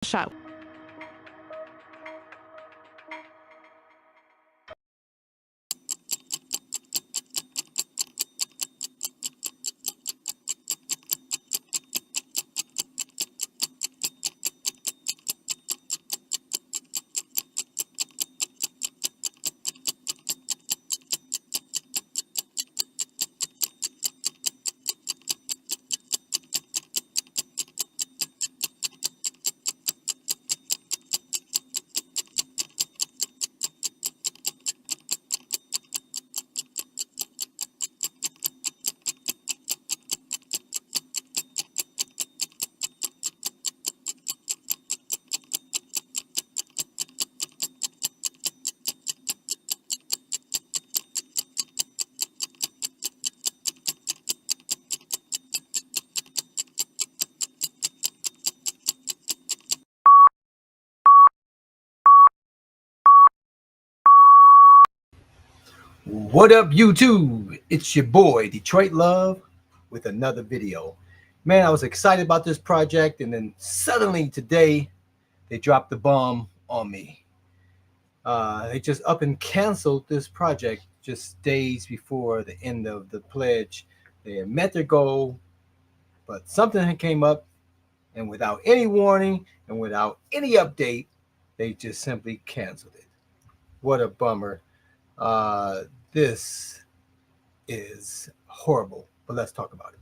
shot. What up, YouTube? It's your boy, Detroit Love, with another video. Man, I was excited about this project, and then suddenly today, they dropped the bomb on me. They just up and canceled this project just days before the end of the pledge. They had met their goal, but something had came up, and without any warning and without any update, they just simply canceled it. What a bummer. This is horrible, but let's talk about it.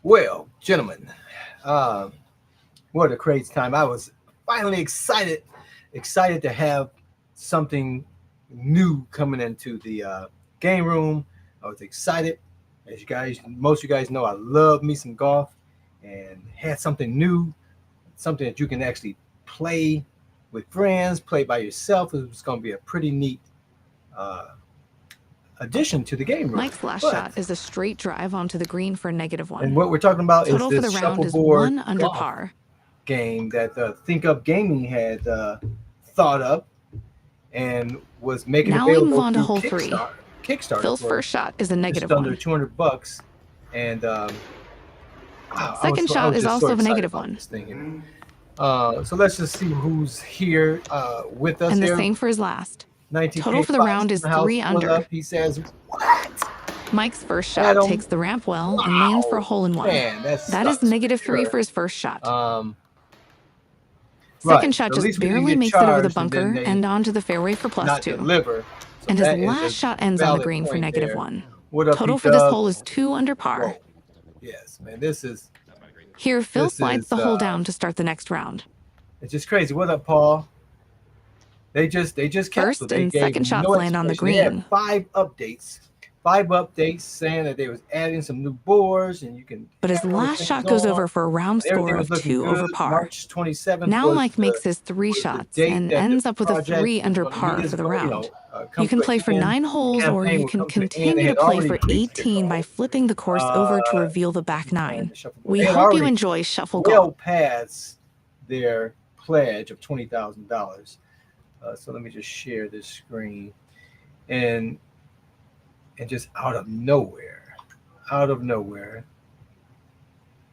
Well, gentlemen, what a crazy time. I was finally excited to have something new coming into the game room. I was excited. As most of you guys know, I love me some golf, and had something new, something that you can actually play with friends, play by yourself. It was going to be a pretty neat addition to the game room. Mike's last shot is a straight drive onto the green for a -1. And what we're talking about Total is for this the round is shuffleboard 1 under golf par. game that Think Up Gaming had thought up and was making Now we available move on to through hole 3. Kickstarter. Phil's first shot is a just under -1. $200, and Second shot is also a -1. So let's just see who's here with us. And the here. same for his last. 19K Total for the round is 3 under. Up. He says, "What?" Mike's first shot takes the ramp well and lands for a hole-in-one. Man, that is -3 for his first shot. Second shot just barely makes it over the bunker and onto the fairway for +2. And his last shot ends on the green for -1. Total for this hole is 2 under par. Whoa. Yes, man, this is... Here, Phil slides the hole down to start the next round. It's just crazy. What up, Paul? They just First and second shots land on the green. They had 5 updates saying that they was adding some new boards, and you can. But his last shot goes over for a round score of 2 over par. March 27th. Now Mike makes his 3 shots and ends up with a 3 under par for the round. You can play for 9 holes, or you can continue to play for 18 by flipping the course over to reveal the back 9. We hope you enjoy Shuffle Golf. Well past their pledge of $20,000. So let me just share this screen, and just out of nowhere,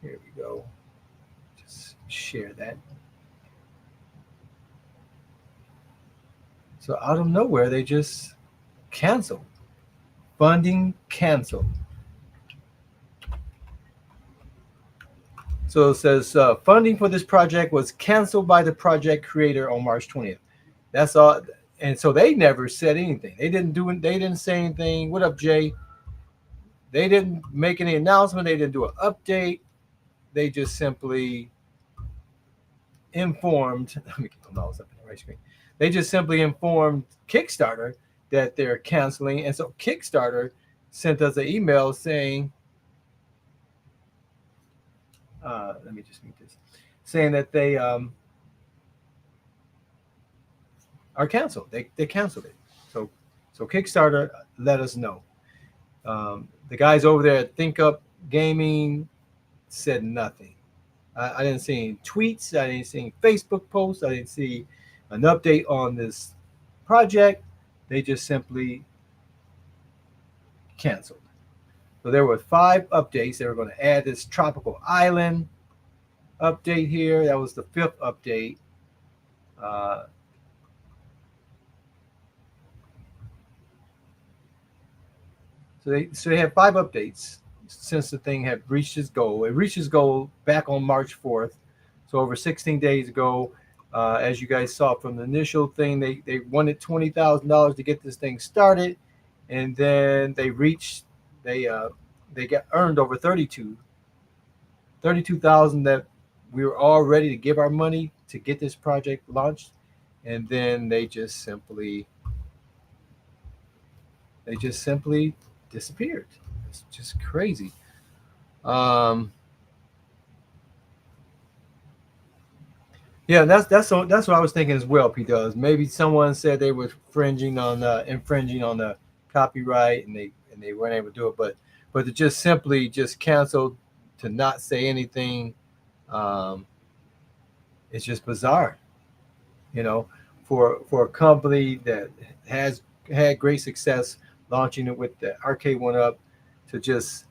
here we go. Just share that. So out of nowhere, they just canceled. Funding canceled. So it says funding for this project was canceled by the project creator on March 20th. That's all. And so they never said anything. They didn't say anything. What up, Jay? They didn't make any announcement. They didn't do an update. They just simply informed. Let me get the mouse up in the right screen. They just simply informed Kickstarter that they're canceling. And so Kickstarter sent us an email saying, let me just mute this, saying that they are canceled. They canceled it. So Kickstarter let us know. The guys over there at Think Up Gaming said nothing. I didn't see any tweets. I didn't see any Facebook posts. I didn't see an update on this project. They just simply canceled. So there were 5 updates. They were going to add this tropical island update here. That was the 5th update. So they have 5 updates since the thing had reached its goal. It reached its goal back on March 4th. So over 16 days ago, as you guys saw from the initial thing, they wanted $20,000 to get this thing started, and then they got earned over 32,000 that we were all ready to give our money to get this project launched, and then they just simply disappeared. It's just crazy. Yeah, that's what I was thinking as well. P does. Maybe someone said they were infringing on the copyright, and they weren't able to do it. But to just simply just cancel, to not say anything, it's just bizarre. For a company that has had great success launching it with the arcade 1-up, to just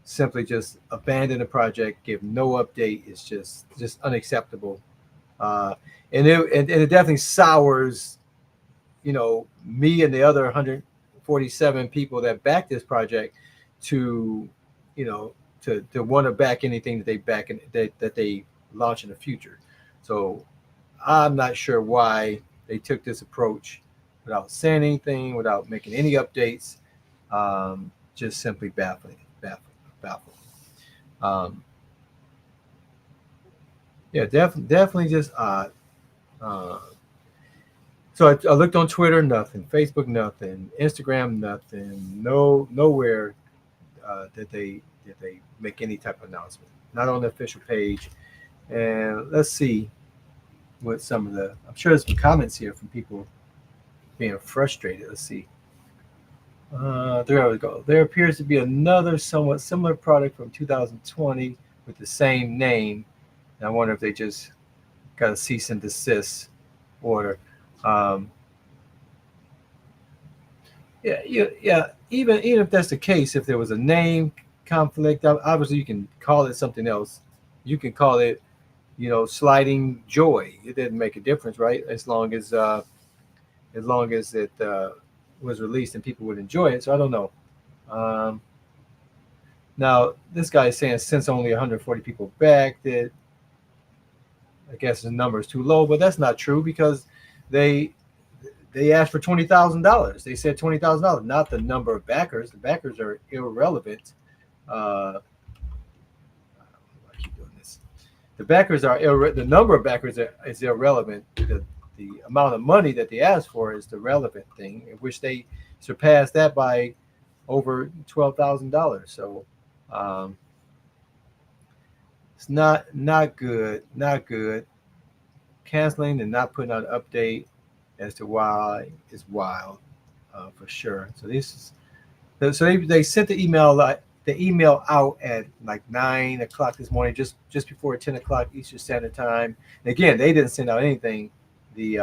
simply just abandon the project, give no update, is just unacceptable. And it definitely sours, me and the other 147 people that backed this project to want to back anything that they back that they launch in the future. So I'm not sure why they took this approach without saying anything, without making any updates. Just simply baffling. Yeah, definitely just odd. So I looked on Twitter, nothing. Facebook, nothing. Instagram, nothing. Nowhere did they make any type of announcement. Not on the official page. And let's see what some of I'm sure there's some comments here from people being frustrated. Let's see. There we go. There appears to be another somewhat similar product from 2020 with the same name. And I wonder if they just got a cease and desist order. Yeah. Even if that's the case, if there was a name conflict, obviously you can call it something else. You can call it, sliding joy. It didn't make a difference, right? As long as it was released and people would enjoy it. So I don't know. Now this guy is saying since only 140 people backed it, I guess the number is too low, but that's not true because they asked for $20,000. They said $20,000, not the number of backers. The backers are irrelevant. I keep doing this. The backers are the number of backers is irrelevant. The amount of money that they asked for is the relevant thing, in which they surpassed that by over $12,000. So it's not good. Canceling and not putting out an update as to why is wild, for sure. So they sent the email out at like 9 o'clock this morning, just before 10 o'clock Eastern Standard Time. And again, they didn't send out anything. The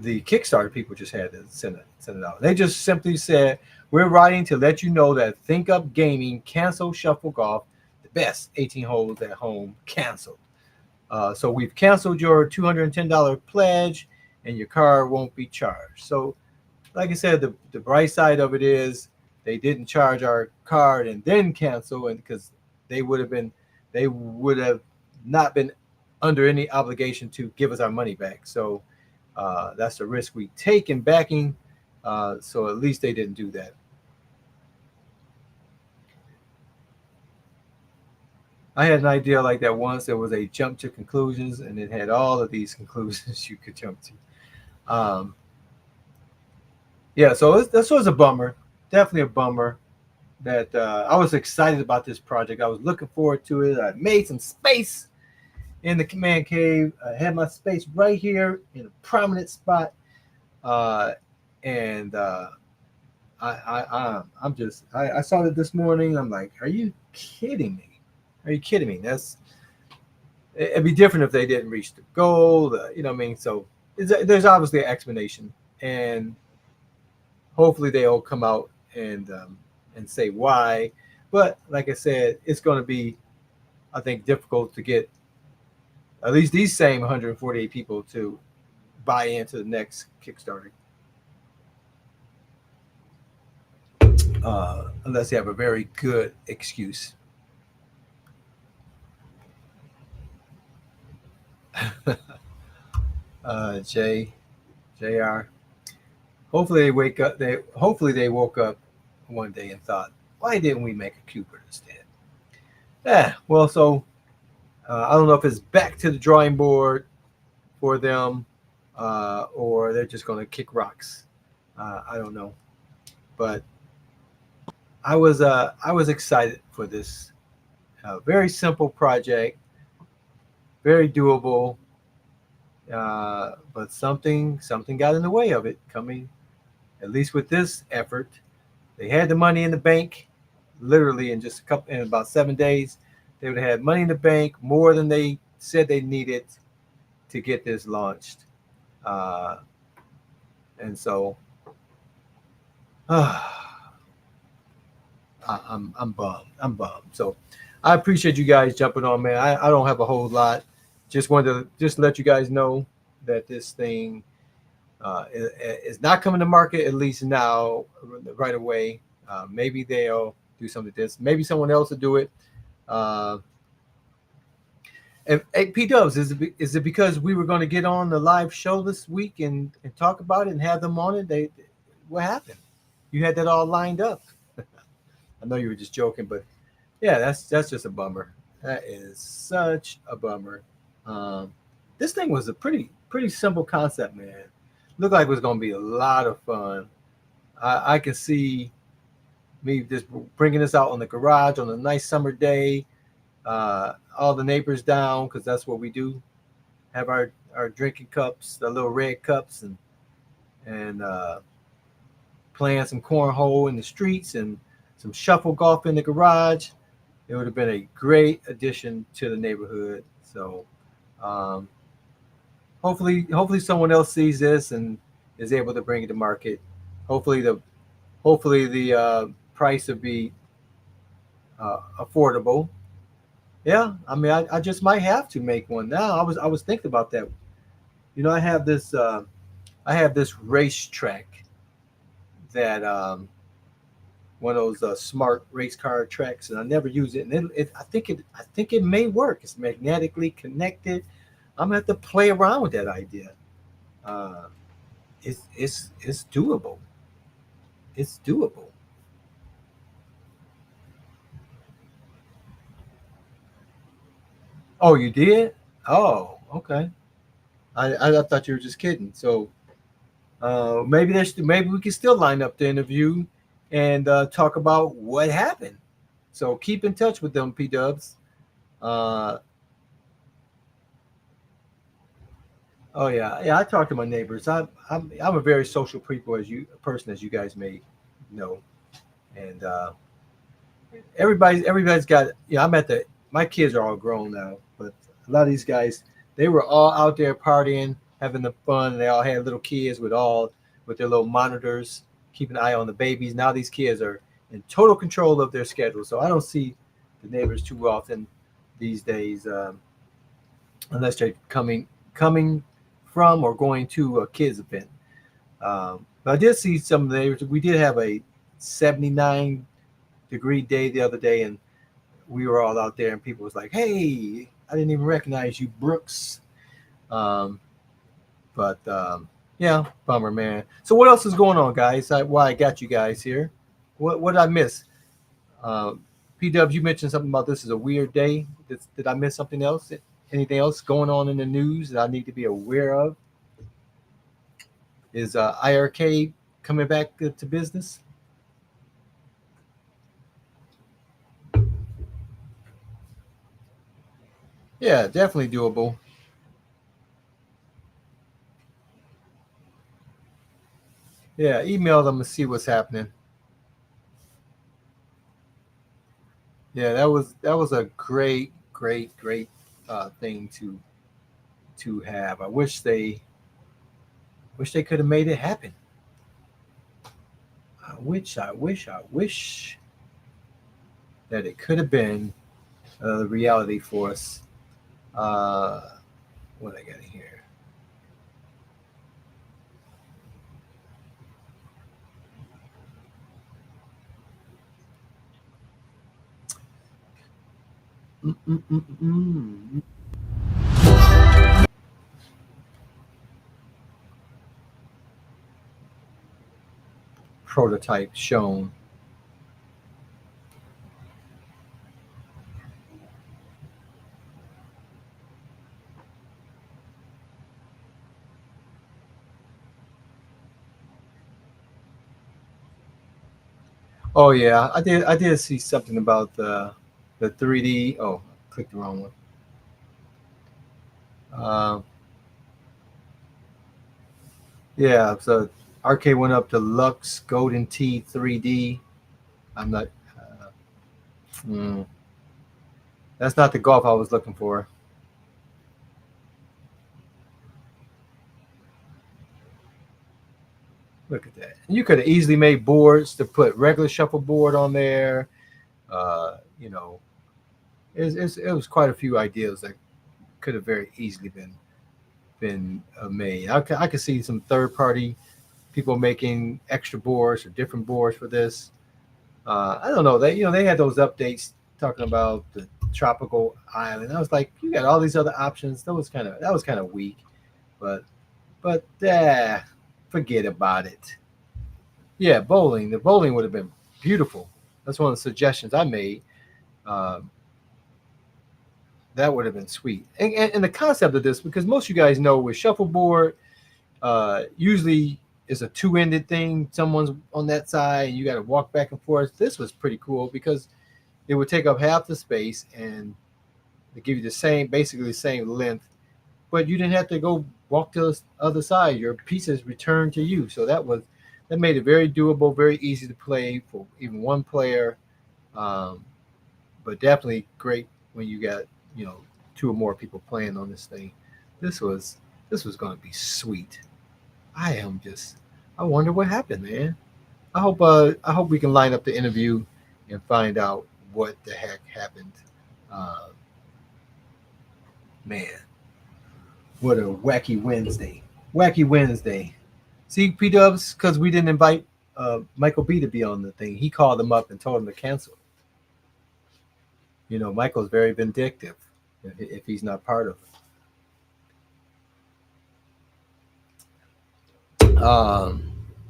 Kickstarter people just had to send it out. They just simply said, we're writing to let you know that Think Up Gaming canceled Shuffle Golf, the best 18 holes at home, canceled. So we've canceled your $210 pledge, and your card won't be charged. So, like I said, the bright side of it is they didn't charge our card and then cancel, and because they would have not been under any obligation to give us our money back. So that's the risk we take in backing. So at least they didn't do that. I had an idea like that once. There was a jump to conclusions, and it had all of these conclusions you could jump to. Yeah, so this was a bummer. Definitely a bummer that I was excited about this project. I was looking forward to it. I made some space in the man cave. I had my space right here in a prominent spot, and I saw it this morning. I'm like, are you kidding me? Are you kidding me? It'd be different if they didn't reach the goal. You know what I mean? So there's obviously an explanation, and hopefully they'll come out and say why. But like I said, it's going to be, I think, difficult to get at least these same 148 people to buy into the next Kickstarter, unless they have a very good excuse. Jr. Hopefully they wake up. Hopefully they woke up one day and thought, why didn't we make a Cooper instead? Yeah. Well, so I don't know if it's back to the drawing board for them, or they're just going to kick rocks. I don't know, but I was excited for this very simple project, very doable, but something got in the way of it coming. At least with this effort, they had the money in the bank, literally in about 7 days. They would have had money in the bank, more than they said they needed to get this launched. And so I'm bummed. I'm bummed. So I appreciate you guys jumping on, man. I don't have a whole lot. Just wanted to let you guys know that this thing is not coming to market, at least now, right away. Maybe they'll do something like this. Maybe someone else will do it. And hey, P Dubs, is it because we were going to get on the live show this week and talk about it and have them on it? What happened? You had that all lined up. I know you were just joking, but yeah, that's just a bummer. That is such a bummer. This thing was a pretty simple concept, man. Looked like it was going to be a lot of fun. I can see me just bringing this out on the garage on a nice summer day. All the neighbors down, because that's what we do. Have our drinking cups, the little red cups, and playing some cornhole in the streets and some shuffle golf in the garage. It would have been a great addition to the neighborhood. So hopefully someone else sees this and is able to bring it to market. Hopefully the price will be affordable. Yeah, I mean, I just might have to make one now. I was thinking about that. You know, I have this racetrack that one of those smart race car tracks, and I never use it. And I think it may work. It's magnetically connected. I'm gonna have to play around with that idea. Uh, it's doable. It's doable. Oh, you did? Oh, okay. I thought you were just kidding. So maybe we can still line up the interview and talk about what happened. So keep in touch with them, P Dubs. Uh, oh yeah. I talk to my neighbors. I'm a very social person, as you guys may know, and everybody's got. Yeah, I'm at the. My kids are all grown now, but a lot of these guys, they were all out there partying, having the fun. They all had little kids with their little monitors, keeping an eye on the babies. Now these kids are in total control of their schedule, so I don't see the neighbors too often these days, unless they're coming from or going to a kids event. But I did see some of the neighbors. We did have a 79-degree day the other day, and we were all out there, and people was like, "Hey, I didn't even recognize you, Brooks." Um, but yeah, bummer, man. So what else is going on, guys? I got you guys here. What did I miss? P Dubs, you mentioned something about this is a weird day. Did I miss something else? Anything else going on in the news that I need to be aware of? Is IRK coming back to business? Yeah, definitely doable. Yeah, email them and see what's happening. Yeah, that was a great thing to have. I wish they could have made it happen. I wish that it could have been the reality for us. Uh, what I got here? Mm-mm-mm-mm. Prototype shown. Oh yeah, I did see something about the 3D. Oh, I clicked the wrong one. Uh, yeah, so RK went up to Lux Golden T 3D. I'm not. Mm, that's not the golf I was looking for. Look at that. You could have easily made boards to put regular shuffleboard on there. You know, it was quite a few ideas that could have very easily been made. I could see some third party people making extra boards or different boards for this. I don't know. They had those updates talking about the tropical island. I was like, you got all these other options. That was kind of weak, but but forget about it. Yeah, bowling. The bowling would have been beautiful. That's one of the suggestions I made. Um, that would have been sweet. And the concept of this, because most of you guys know with shuffleboard, usually is a two-ended thing. Someone's on that side, and you got to walk back and forth. This was pretty cool because it would take up half the space and they give you basically the same length, but you didn't have to go walk to the other side. Your pieces returned to you, so that made it very doable, very easy to play for even one player. Um, but definitely great when you got you know two or more people playing on this thing. This was this was going to be sweet. I am just. I wonder what happened, man. I hope we can line up the interview and find out what the heck happened. Uh, man, what a wacky Wednesday! Wacky Wednesday. See, P Dubs, because we didn't invite Michael B to be on the thing. He called him up and told him to cancel. Michael's very vindictive if he's not part of it.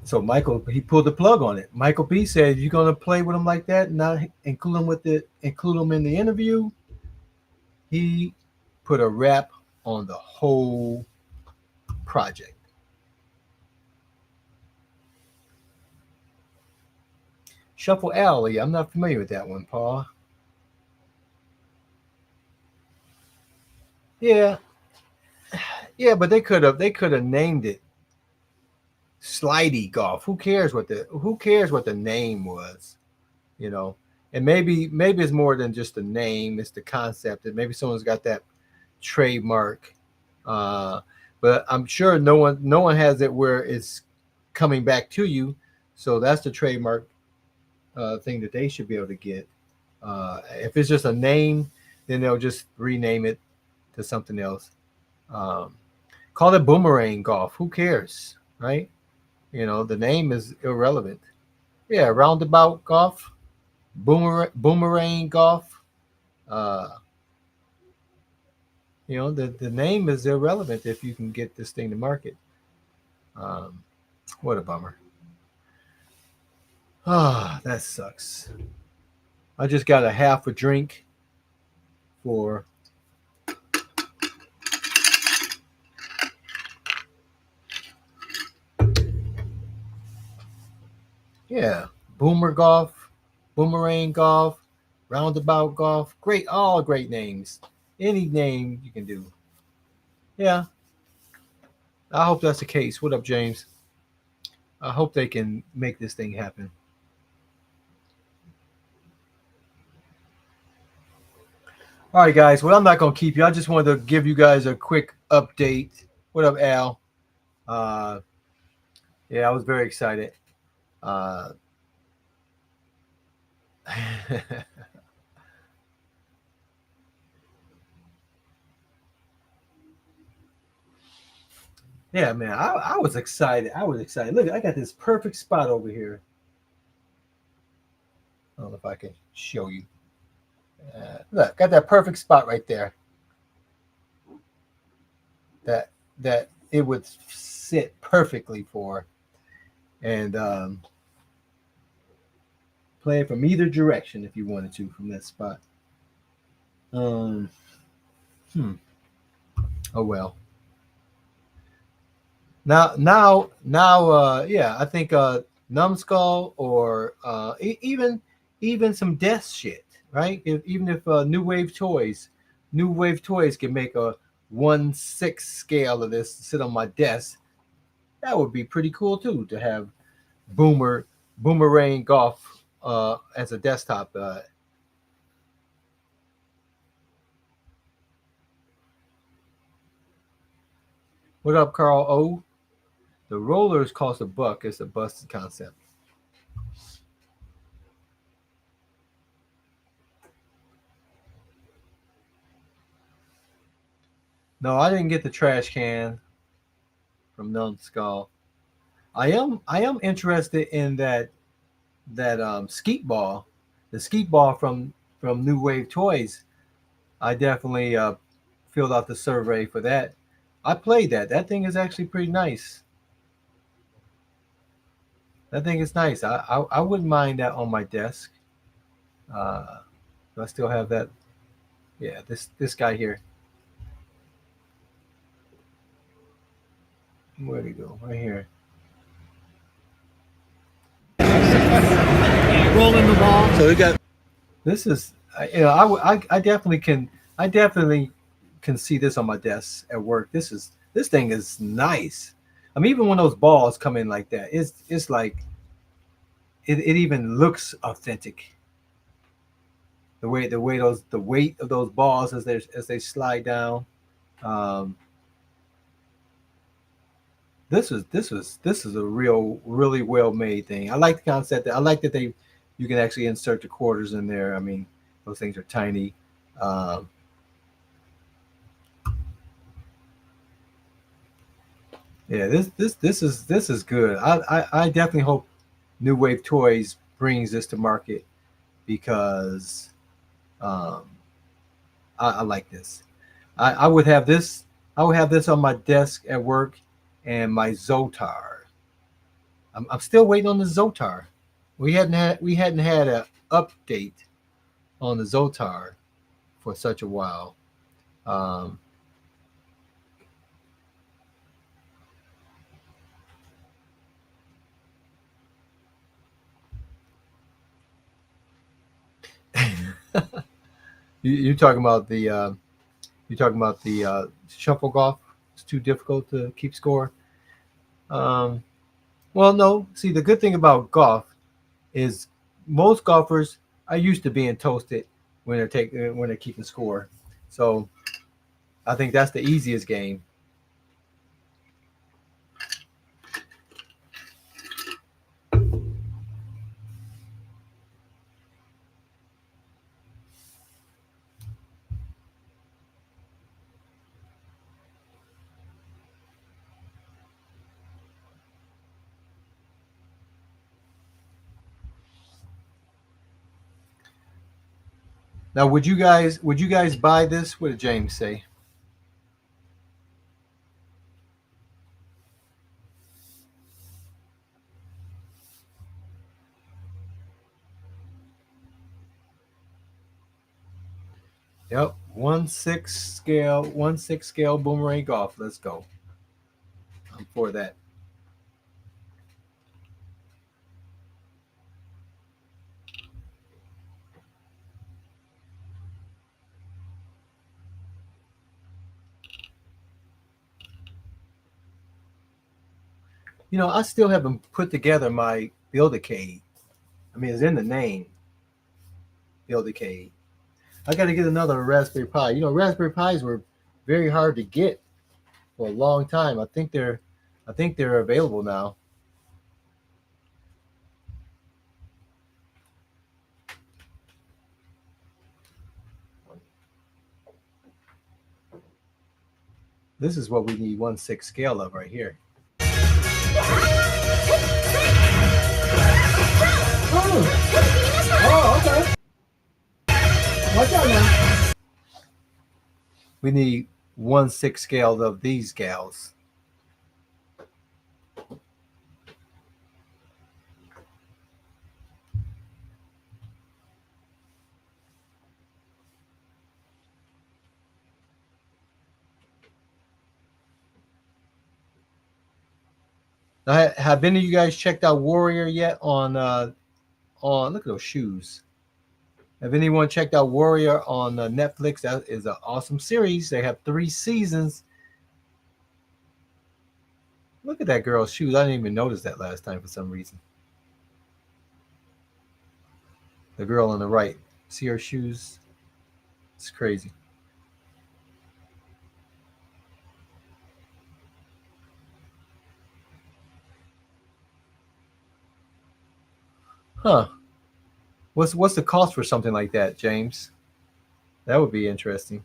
So Michael, he pulled the plug on it. Michael B said, "You're gonna play with him like that, and not include him in the interview." He put a wrap on the whole project. Shuffle Alley. I'm not familiar with that one, Paul. Yeah, yeah, but they could have named it Slidey Golf. Who cares what the name was? You know, and maybe it's more than just the name. It's the concept. And maybe someone's got that trademark. Uh, but I'm sure no one has it where it's coming back to you. So that's the trademark thing that they should be able to get. If it's just a name, then they'll just rename it to something else. Um, call it Boomerang Golf. Who cares, right? The name is irrelevant. Yeah, Roundabout Golf, Boomerang Golf. Uh, the name is irrelevant if you can get this thing to market. Um, what a bummer. Ah, that sucks. I just got a half a drink for yeah, Boomer Golf, Boomerang Golf, Roundabout Golf. Great, all great names. Any name you can do. Yeah, I hope that's the case. What up, James? I hope they can make this thing happen. All right, guys. Well, I'm not gonna keep you. I just wanted to give you guys a quick update. What up, Al? Uh, yeah, I was very excited. Uh, yeah, man, I was excited. I was excited. Look, I got this perfect spot over here. I don't know if I can show you. Look, got that perfect spot right there. That that it would sit perfectly for, and play it from either direction if you wanted to from that spot. Um, hmm. Oh well. Now, yeah, I think numbskull or even some death shit, right? Even if New Wave Toys can make a 1/6 scale of this to sit on my desk, that would be pretty cool too. To have Boomerang Golf as a desktop. What up, Carl O? The rollers cost $1. It's a busted concept. No, I didn't get the trash can from Numbskull. I am interested in that skeet ball, the skeet ball from New Wave Toys. I definitely filled out the survey for that. I played that. That thing is actually pretty nice. That thing is nice. I wouldn't mind that on my desk. Uh, do I still have that? Yeah, this guy here. Where'd he go? Right here. Rolling the ball. So we got. This is I definitely can see this on my desk at work. This thing is nice. I mean, even when those balls come in like that, it's like it even looks authentic. The weight of those balls as they slide down. Um, this is a really well made thing. I like the concept. I like that you can actually insert the quarters in there. I mean, those things are tiny. Um, Yeah, this is good. I definitely hope New Wave Toys brings this to market because um, I like this. I would have this. I would have this on my desk at work, and my Zotar. I'm still waiting on the Zotar. We hadn't had an update on the Zotar for such a while. Um, you're talking about the shuffle golf. It's too difficult to keep score. Um, well, no. See, the good thing about golf is most golfers are used to being toasted when they're keeping score. So I think that's the easiest game. Now, would you guys buy this? What did James say? Yep, 1/6 scale boomerang golf. Let's go. I'm for that. You know, I still haven't put together my Build-A-Cade. I mean, it's in the name, Build-A-Cade. I got to get another Raspberry Pi. You know, Raspberry Pis were very hard to get for a long time. I think they're available now. This is what we need 1/6 scale of right here. Oh, okay. Watch out now. We need 1/6 scale of these gals. Now, have any of you guys checked out Warrior yet on look at those shoes. Have anyone checked out Warrior on Netflix? That is an awesome series. They have 3 seasons. Look at that girl's shoes. I didn't even notice that last time for some reason. The girl on the right. See her shoes? It's crazy. Huh. What's the cost for something like that, James? That would be interesting.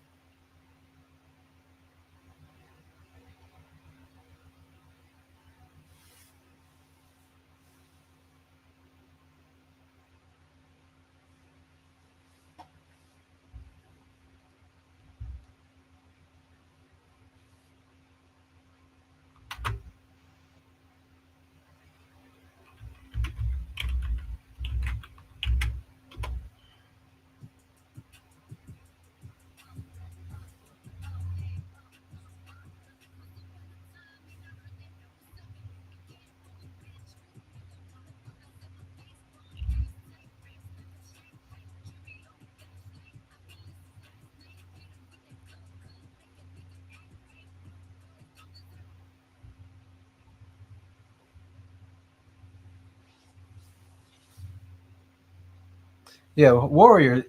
Yeah, Warrior.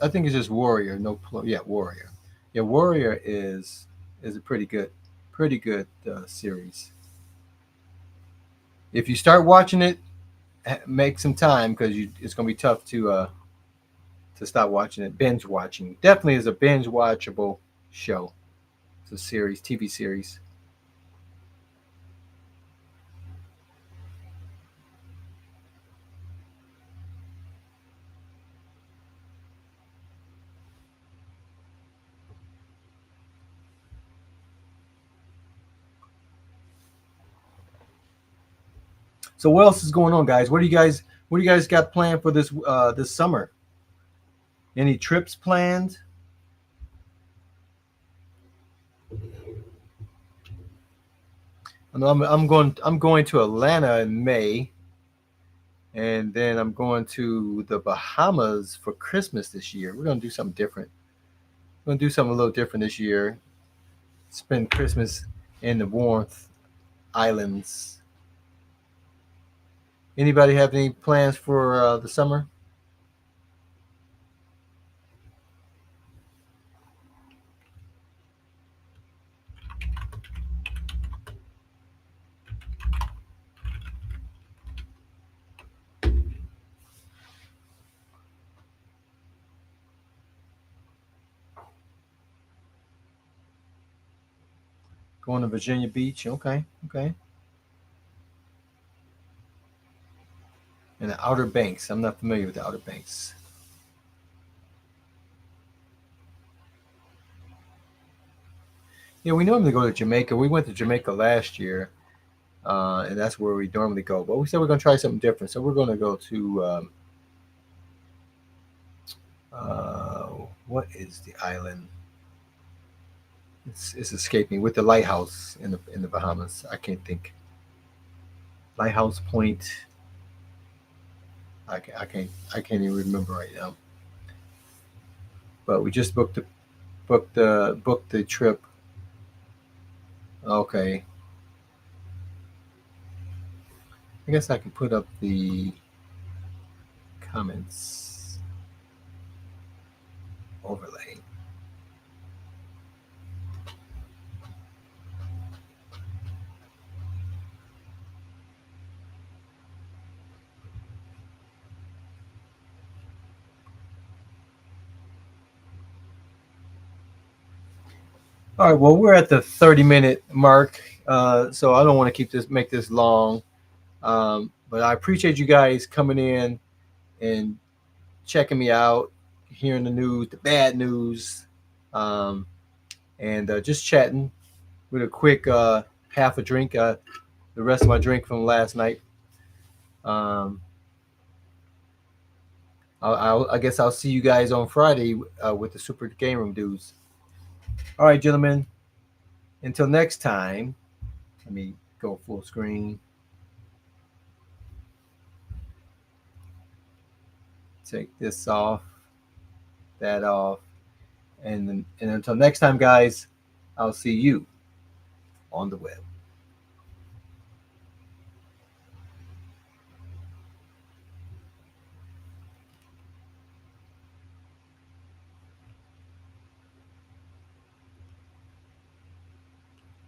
I think it's just Warrior. No, yeah, Warrior. Yeah, Warrior is a pretty good series. If you start watching it, make some time because it's gonna be tough to stop watching it. Binge watching definitely is a binge watchable show. It's a series, TV series. So what else is going on, guys? What do you guys got planned for this summer? Any trips planned? I know I'm going to Atlanta in May, and then I'm going to the Bahamas for Christmas this year. We're gonna do something different. We're gonna do something a little different this year. Spend Christmas in the warmth islands. Anybody have any plans for the summer? Going to Virginia Beach? Okay, okay. And the Outer Banks. I'm not familiar with the Outer Banks. Yeah, we normally go to Jamaica. We went to Jamaica last year, and that's where we normally go. But we said we're going to try something different, so we're going to go to uh, what is the island? It's escaping with the lighthouse in the Bahamas. I can't think. Lighthouse Point. I can't even remember right now. But we just booked the trip. Okay, I guess I can put up the comments overlay. All right, well, we're at the 30-minute mark, so I don't want to make this long. But I appreciate you guys coming in and checking me out, hearing the news, the bad news, and just chatting with a quick half a drink, the rest of my drink from last night. I guess I'll see you guys on Friday with the Super Game Room dudes. All right, gentlemen. Until next time, let me go full screen. Take this off, that off, and until next time, guys, I'll see you on the web.